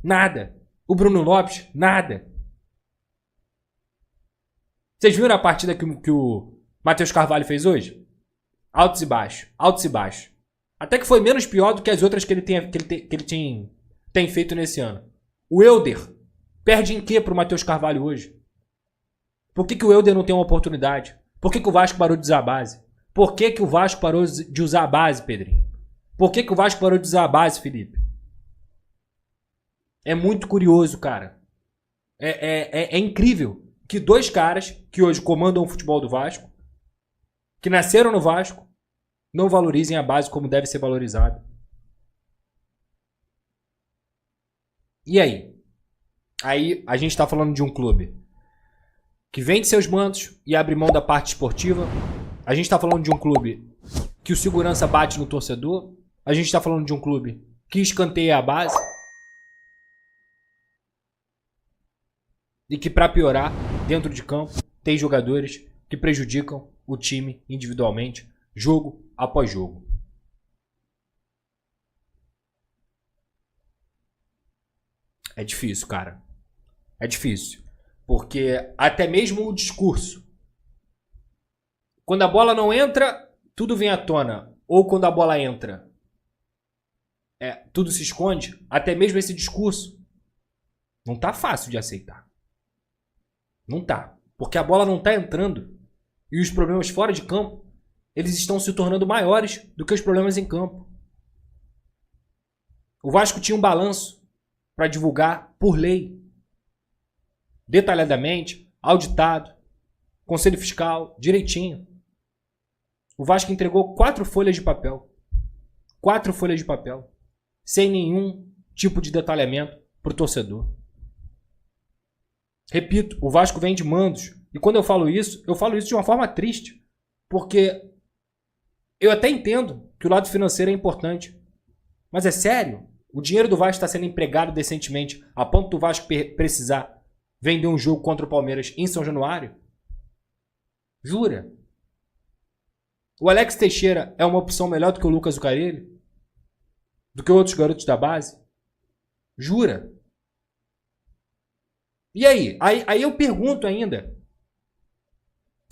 Nada. O Bruno Lopes, nada. Vocês viram a partida que o Matheus Carvalho fez hoje? Altos e baixos, altos e baixos. Até que foi menos pior do que as outras que ele tem feito nesse ano. O Elder perde em quê pro Matheus Carvalho hoje? Por que o Elder não tem uma oportunidade? Por que o Vasco parou de usar a base? Por que o Vasco parou de usar a base, Pedrinho? Por que o Vasco parou de usar a base, Felipe? É muito curioso, cara. É incrível que dois caras que hoje comandam o futebol do Vasco, que nasceram no Vasco, não valorizem a base como deve ser valorizada. E aí? Aí a gente tá falando de um clube que vende seus mantos e abre mão da parte esportiva. A gente tá falando de um clube que o segurança bate no torcedor. A gente tá falando de um clube que escanteia a base. E que, pra piorar, dentro de campo, tem jogadores que prejudicam o time individualmente, jogo após jogo. É difícil, cara. É difícil. Porque até mesmo o discurso. Quando a bola não entra, tudo vem à tona. Ou quando a bola entra, tudo se esconde. Até mesmo esse discurso não tá fácil de aceitar. Não tá. Porque a bola não tá entrando. E os problemas fora de campo, eles estão se tornando maiores do que os problemas em campo. O Vasco tinha um balanço para divulgar por lei. Detalhadamente, auditado, conselho fiscal, direitinho. O Vasco entregou 4 folhas de papel. 4 folhas de papel. Sem nenhum tipo de detalhamento pro torcedor. Repito, o Vasco vende mandos. E quando eu falo isso de uma forma triste. Porque eu até entendo que o lado financeiro é importante. Mas é sério? O dinheiro do Vasco está sendo empregado decentemente a ponto do Vasco precisar vender um jogo contra o Palmeiras em São Januário? Jura? O Alex Teixeira é uma opção melhor do que o Lucas Zucarelli? Do que outros garotos da base? Jura? E aí? Aí eu pergunto ainda.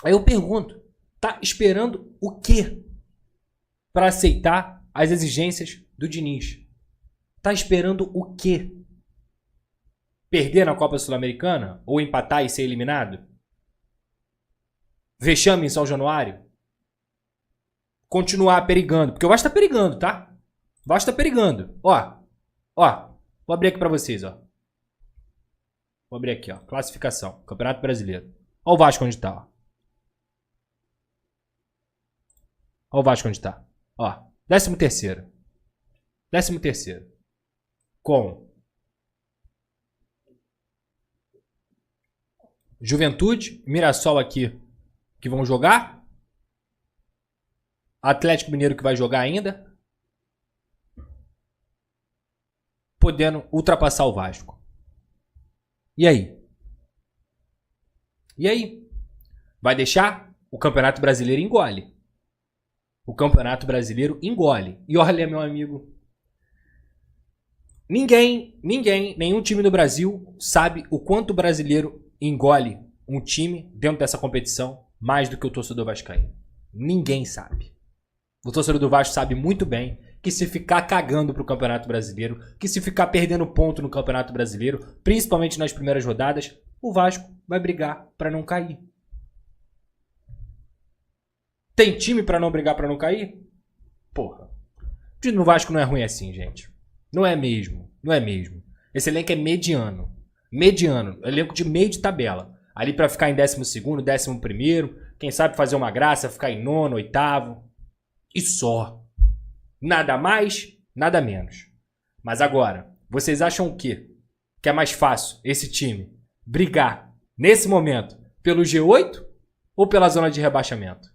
Aí eu pergunto. Tá esperando o quê para aceitar as exigências do Diniz? Tá esperando o quê? Perder na Copa Sul-Americana? Ou empatar e ser eliminado? Vexame em São Januário? Continuar perigando? Porque o Vasco tá perigando, tá? O Vasco tá perigando. Ó. Vou abrir aqui pra vocês, ó. Vou abrir aqui, ó. Classificação. Campeonato Brasileiro. Ó o Vasco onde tá, ó. Ó o Vasco onde tá. Ó. 13º. 13º. Com Juventude, Mirassol aqui, que vão jogar. Atlético Mineiro que vai jogar ainda. Podendo ultrapassar o Vasco. E aí? E aí? Vai deixar? O Campeonato Brasileiro engole. O Campeonato Brasileiro engole. E olha, meu amigo, nenhum time do Brasil sabe o quanto o brasileiro engole um time dentro dessa competição mais do que o torcedor vascaíno. Ninguém sabe. O torcedor do Vasco sabe muito bem que se ficar cagando pro Campeonato Brasileiro, que se ficar perdendo ponto no Campeonato Brasileiro, principalmente nas primeiras rodadas, o Vasco vai brigar pra não cair. Tem time pra não brigar pra não cair? Porra. O time do Vasco não é ruim assim, gente. Não é mesmo. Não é mesmo. Esse elenco é mediano. Mediano. Elenco de meio de tabela. Ali pra ficar em 12º, 11º. Quem sabe fazer uma graça, ficar em 9º, 8º. E só. Nada mais, nada menos. Mas agora, vocês acham o quê? Que é mais fácil esse time brigar, nesse momento, pelo G8 ou pela zona de rebaixamento?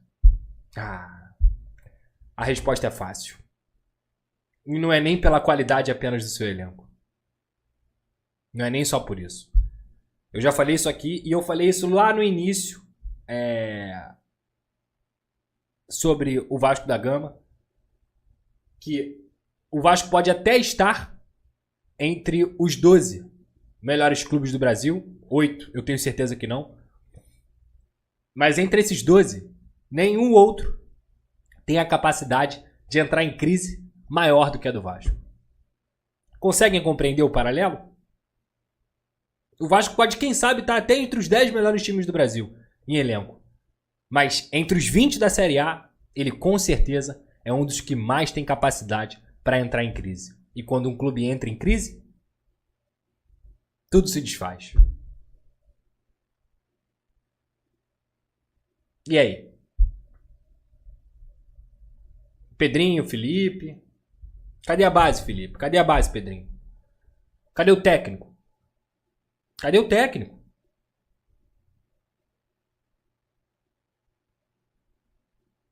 A resposta é fácil. E não é nem pela qualidade apenas do seu elenco. Não é nem só por isso. Eu já falei isso aqui e eu falei isso lá no início sobre o Vasco da Gama. Que o Vasco pode até estar entre os 12 melhores clubes do Brasil, 8, eu tenho certeza que não. Mas entre esses 12, nenhum outro tem a capacidade de entrar em crise maior do que a do Vasco. Conseguem compreender o paralelo? O Vasco pode, quem sabe, estar até entre os 10 melhores times do Brasil em elenco. Mas entre os 20 da Série A, ele com certeza é um dos que mais tem capacidade para entrar em crise. E quando um clube entra em crise, tudo se desfaz. E aí? Pedrinho, Felipe. Cadê a base, Felipe? Cadê a base, Pedrinho? Cadê o técnico? Cadê o técnico?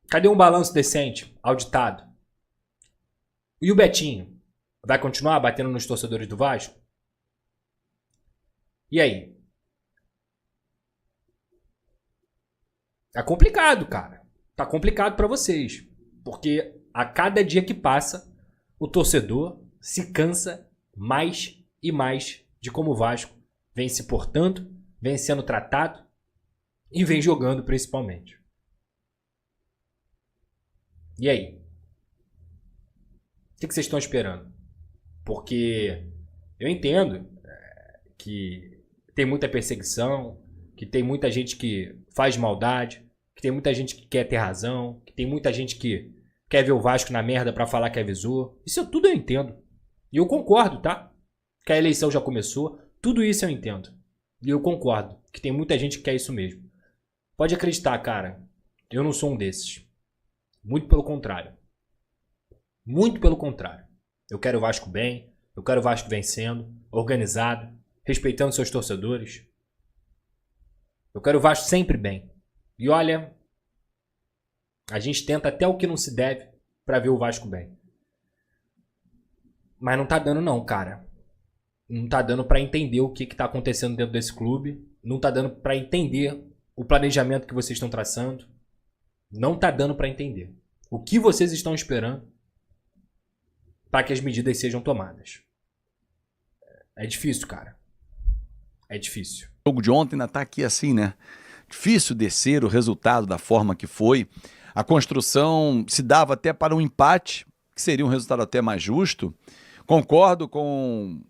Cadê um balanço decente, auditado? E o Betinho? Vai continuar batendo nos torcedores do Vasco? E aí? Tá complicado, cara. Tá complicado pra vocês. Porque a cada dia que passa, o torcedor se cansa mais e mais de como o Vasco vem se portando, vem sendo tratado e vem jogando principalmente. E aí? O que vocês estão esperando? Porque eu entendo que tem muita perseguição, que tem muita gente que faz maldade, que tem muita gente que quer ter razão, que tem muita gente que quer ver o Vasco na merda pra falar que avisou. Isso tudo eu entendo. E eu concordo, tá? Que a eleição já começou. Tudo isso eu entendo. E eu concordo que tem muita gente que quer isso mesmo. Pode acreditar, cara. Eu não sou um desses. Muito pelo contrário. Muito pelo contrário. Eu quero o Vasco bem. Eu quero o Vasco vencendo. Organizado. Respeitando seus torcedores. Eu quero o Vasco sempre bem. E olha, a gente tenta até o que não se deve pra ver o Vasco bem. Mas não tá dando não, cara. Não tá dando pra entender o que tá acontecendo dentro desse clube. Não tá dando pra entender o planejamento que vocês estão traçando. Não tá dando pra entender. O que vocês estão esperando para que as medidas sejam tomadas. É difícil, cara. É difícil. O jogo de ontem ainda tá aqui assim, né? Difícil descer o resultado da forma que foi. A construção se dava até para um empate, que seria um resultado até mais justo. Concordo com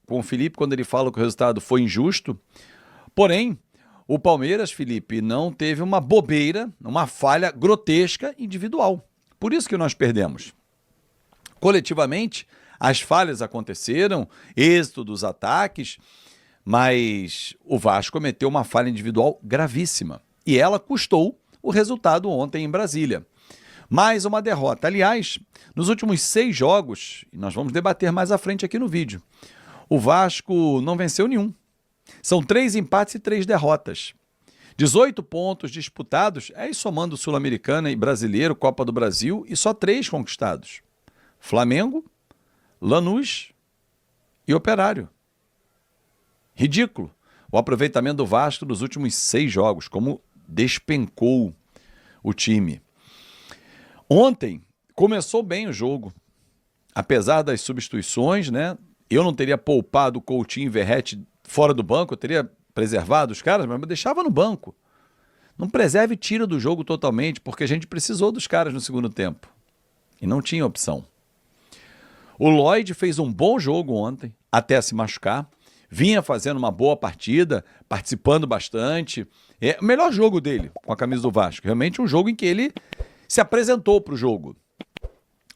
o Felipe quando ele fala que o resultado foi injusto. Porém, o Palmeiras, Felipe, não teve uma bobeira, uma falha grotesca individual. Por isso que nós perdemos. Coletivamente, as falhas aconteceram, êxito dos ataques, mas o Vasco cometeu uma falha individual gravíssima. E ela custou o resultado ontem em Brasília. Mais uma derrota. Aliás, nos últimos 6 jogos, e nós vamos debater mais à frente aqui no vídeo, o Vasco não venceu nenhum. São 3 empates e 3 derrotas. 18 pontos disputados, aí somando Sul-Americana e Brasileiro, Copa do Brasil, e só 3 conquistados. Flamengo, Lanús e Operário. Ridículo o aproveitamento do Vasco nos últimos 6 jogos, como despencou o time. Ontem começou bem o jogo, apesar das substituições, né? Eu não teria poupado o Coutinho e Verratti fora do banco, eu teria preservado os caras, mas deixava no banco. Não preserve e tira do jogo totalmente, porque a gente precisou dos caras no segundo tempo. E não tinha opção. O Lloyd fez um bom jogo ontem, até se machucar. Vinha fazendo uma boa partida, participando bastante. É o melhor jogo dele com a camisa do Vasco. Realmente um jogo em que ele se apresentou para o jogo.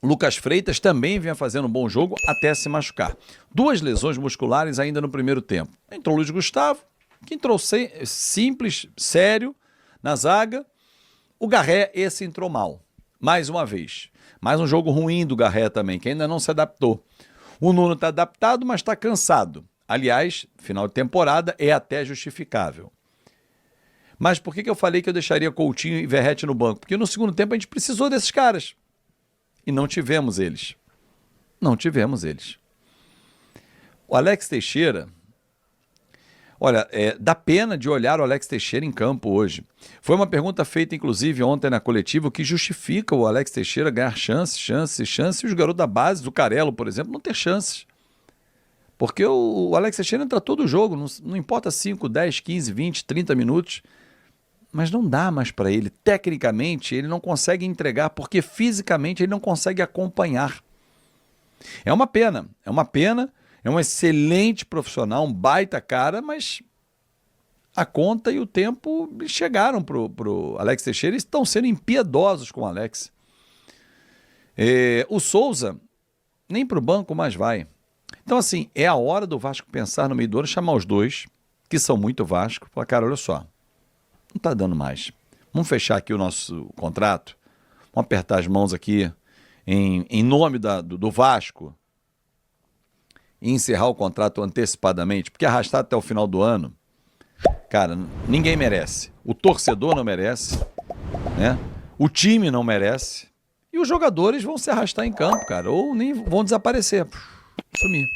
Lucas Freitas também vinha fazendo um bom jogo até se machucar. 2 lesões musculares ainda no primeiro tempo. Entrou o Luiz Gustavo, que entrou simples, sério, na zaga. O Garré, esse entrou mal. Mais uma vez. Mais um jogo ruim do Garré também, que ainda não se adaptou. O Nuno está adaptado, mas está cansado. Aliás, final de temporada é até justificável. Mas por que eu falei que eu deixaria Coutinho e Verratti no banco? Porque no segundo tempo a gente precisou desses caras. E não tivemos eles. Não tivemos eles. O Alex Teixeira... Olha, dá pena de olhar o Alex Teixeira em campo hoje. Foi uma pergunta feita, inclusive, ontem na coletiva, o que justifica o Alex Teixeira ganhar chances, e os garotos da base, do Carello, por exemplo, não ter chances. Porque o Alex Teixeira entra todo o jogo, não importa 5, 10, 15, 20, 30 minutos, mas não dá mais para ele. Tecnicamente, ele não consegue entregar, porque fisicamente ele não consegue acompanhar. É uma pena, é um excelente profissional, um baita cara, mas a conta e o tempo chegaram pro Alex Teixeira e estão sendo impiedosos com o Alex. O Souza nem pro banco mais vai. Então, assim, é a hora do Vasco pensar no meio do ano, chamar os dois, que são muito Vasco, falar, cara, olha só, não tá dando mais. Vamos fechar aqui o nosso contrato, vamos apertar as mãos aqui em nome do Vasco e encerrar o contrato antecipadamente, porque arrastar até o final do ano, cara, ninguém merece. O torcedor não merece, né? O time não merece. E os jogadores vão se arrastar em campo, cara, ou nem vão desaparecer, sumir.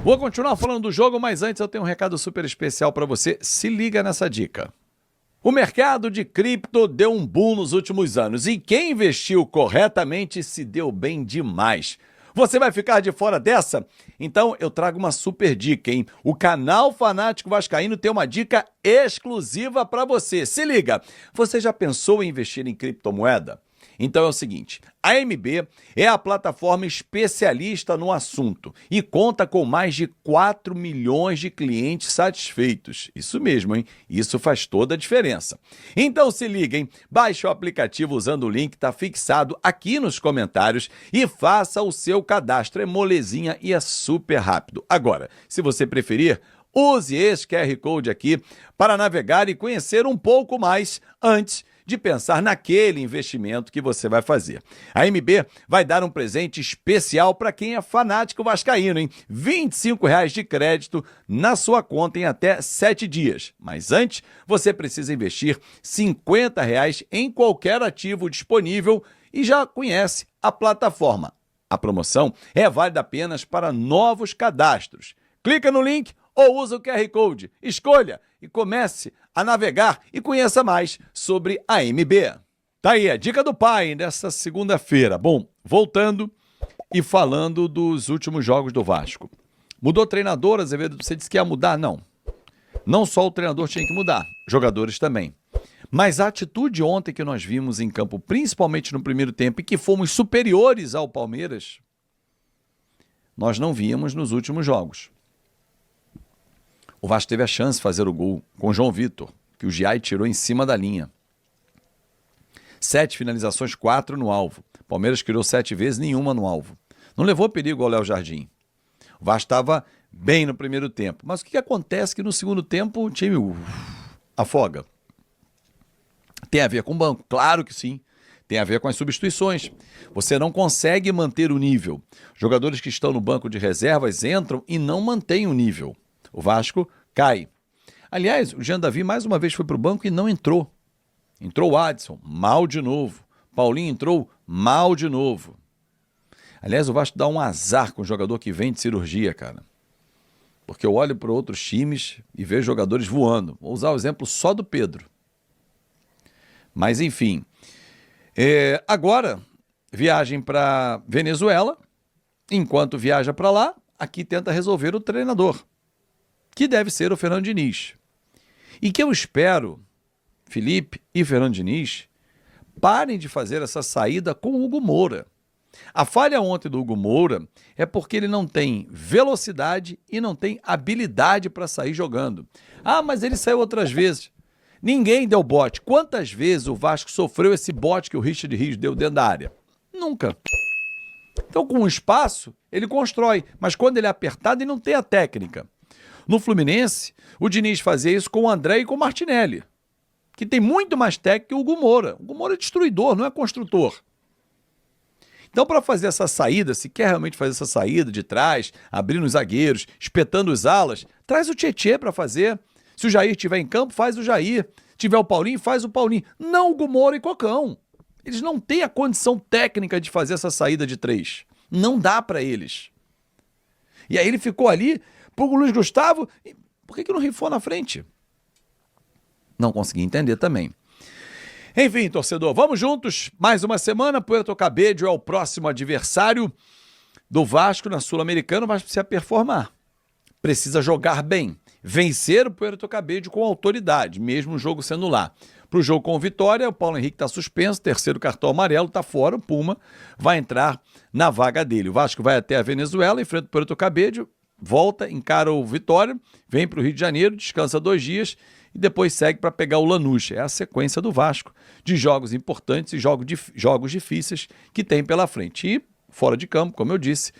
Vou continuar falando do jogo, mas antes eu tenho um recado super especial para você. Se liga nessa dica. O mercado de cripto deu um boom nos últimos anos e quem investiu corretamente se deu bem demais. Você vai ficar de fora dessa? Então eu trago uma super dica, hein? O canal Fanático Vascaíno tem uma dica exclusiva para você. Se liga! Você já pensou em investir em criptomoeda? Então é o seguinte, a AMB é a plataforma especialista no assunto e conta com mais de 4 milhões de clientes satisfeitos. Isso mesmo, hein? Isso faz toda a diferença. Então se liga, hein? Baixe o aplicativo usando o link que está fixado aqui nos comentários e faça o seu cadastro. É molezinha e é super rápido. Agora, se você preferir, use esse QR Code aqui para navegar e conhecer um pouco mais antes de pensar naquele investimento que você vai fazer. A MB vai dar um presente especial para quem é fanático vascaíno, hein? R$ 25,00 de crédito na sua conta em até 7 dias. Mas antes, você precisa investir R$ 50,00 em qualquer ativo disponível e já conhece a plataforma. A promoção é válida apenas para novos cadastros. Clica no link ou usa o QR Code. Escolha e comece a navegar e conheça mais sobre a MB. Tá aí a dica do pai nessa segunda-feira. Bom, voltando e falando dos últimos jogos do Vasco. Mudou treinador, Azevedo? Você disse que ia mudar? Não. Não só o treinador tinha que mudar, jogadores também. Mas a atitude ontem que nós vimos em campo, principalmente no primeiro tempo, e que fomos superiores ao Palmeiras, nós não víamos nos últimos jogos. O Vasco teve a chance de fazer o gol com o João Vitor, que o Giai tirou em cima da linha. 7 finalizações, 4 no alvo. Palmeiras criou 7 vezes, nenhuma no alvo. Não levou perigo ao Léo Jardim. O Vasco estava bem no primeiro tempo. Mas o que acontece que no segundo tempo o time afoga? Tem a ver com o banco? Claro que sim. Tem a ver com as substituições. Você não consegue manter o nível. Jogadores que estão no banco de reservas entram e não mantêm o nível. O Vasco cai. Aliás, o Jean Davi mais uma vez foi para o banco e não entrou. Entrou o Adson, mal de novo. Paulinho entrou, mal de novo. Aliás, o Vasco dá um azar com o jogador que vem de cirurgia, cara. Porque eu olho para outros times e vejo jogadores voando. Vou usar o exemplo só do Pedro. Mas, enfim. Agora, viagem para Venezuela. Enquanto viaja para lá, aqui tenta resolver o treinador, que deve ser o Fernando Diniz. E que eu espero, Felipe e Fernando Diniz, parem de fazer essa saída com o Hugo Moura. A falha ontem do Hugo Moura é porque ele não tem velocidade e não tem habilidade para sair jogando. Ah, mas ele saiu outras vezes. Ninguém deu bote. Quantas vezes o Vasco sofreu esse bote que o Richard Rios deu dentro da área? Nunca. Então, com o espaço, ele constrói. Mas quando ele é apertado, ele não tem a técnica. No Fluminense, o Diniz fazia isso com o André e com o Martinelli, que tem muito mais técnica que o Hugo Moura. O Hugo Moura é destruidor, não é construtor. Então, para fazer essa saída, se quer realmente fazer essa saída de trás, abrindo os zagueiros, espetando os alas, traz o Tietê para fazer. Se o Jair estiver em campo, faz o Jair. Se tiver o Paulinho, faz o Paulinho. Não o Hugo Moura e Cocão. Eles não têm a condição técnica de fazer essa saída de 3. Não dá para eles. E aí ele ficou ali, pro Luiz Gustavo, por que não rifou na frente? Não consegui entender também. Enfim, torcedor, vamos juntos. Mais uma semana, Puerto Cabello é o próximo adversário. do Vasco na Sul-Americana, o Vasco precisa performar. Precisa jogar bem. Vencer o Puerto Cabello com autoridade, mesmo o jogo sendo lá. Para o jogo com Vitória, o Paulo Henrique está suspenso, terceiro cartão amarelo, está fora, o Puma vai entrar na vaga dele. O Vasco vai até a Venezuela, enfrenta o Puerto Cabello, volta, encara o Vitória, vem para o Rio de Janeiro, descansa 2 dias e depois segue para pegar o Lanús. É a sequência do Vasco de jogos importantes e jogos difíceis que tem pela frente. E fora de campo, como eu disse,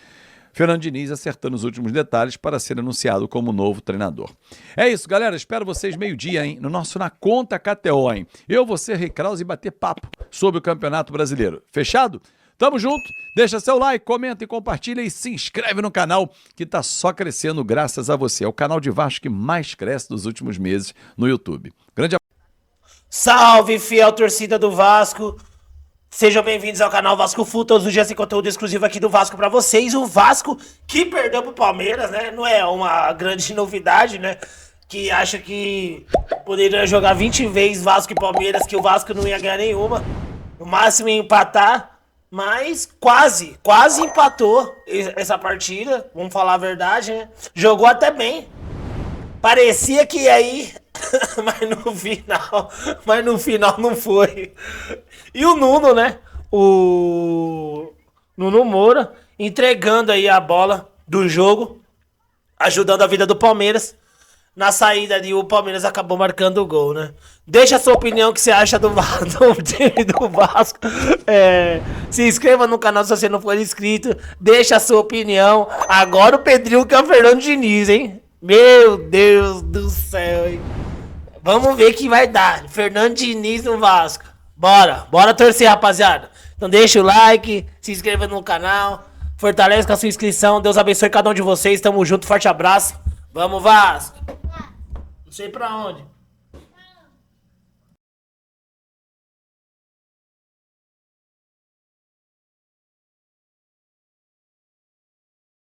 Fernando Diniz acertando os últimos detalhes para ser anunciado como novo treinador. É isso, galera. Espero vocês meio-dia, hein? No nosso Na Conta KTO, hein? Eu, você, Rei Krause, e bater papo sobre o Campeonato Brasileiro. Fechado? Tamo junto. Deixa seu like, comenta e compartilha e se inscreve no canal que tá só crescendo graças a você. É o canal de Vasco que mais cresce nos últimos meses no YouTube. Grande abraço. Salve, fiel torcida do Vasco. Sejam bem-vindos ao canal Vasco Full, todos os dias tem conteúdo exclusivo aqui do Vasco pra vocês. O Vasco que perdeu pro Palmeiras, né? Não é uma grande novidade, né? Que acha que poderia jogar 20 vezes Vasco e Palmeiras, que o Vasco não ia ganhar nenhuma. No máximo ia empatar, mas quase empatou essa partida. Vamos falar a verdade, né? Jogou até bem. Parecia que ia ir, mas no final não foi. E o Nuno, né? O Nuno Moura entregando aí a bola do jogo, ajudando a vida do Palmeiras. Na saída ali, o Palmeiras acabou marcando o gol, né? Deixa a sua opinião, o que você acha do time do Vasco. Se inscreva no canal se você não for inscrito. Deixa a sua opinião. Agora o Pedrinho que é o Fernando Diniz, hein? Meu Deus do céu, hein? Vamos ver o que vai dar. Fernando Diniz no Vasco. Bora torcer, rapaziada. Então deixa o like, se inscreva no canal, fortalece com a sua inscrição. Deus abençoe cada um de vocês. Tamo junto, forte abraço. Vamos, Vasco. Não sei pra onde.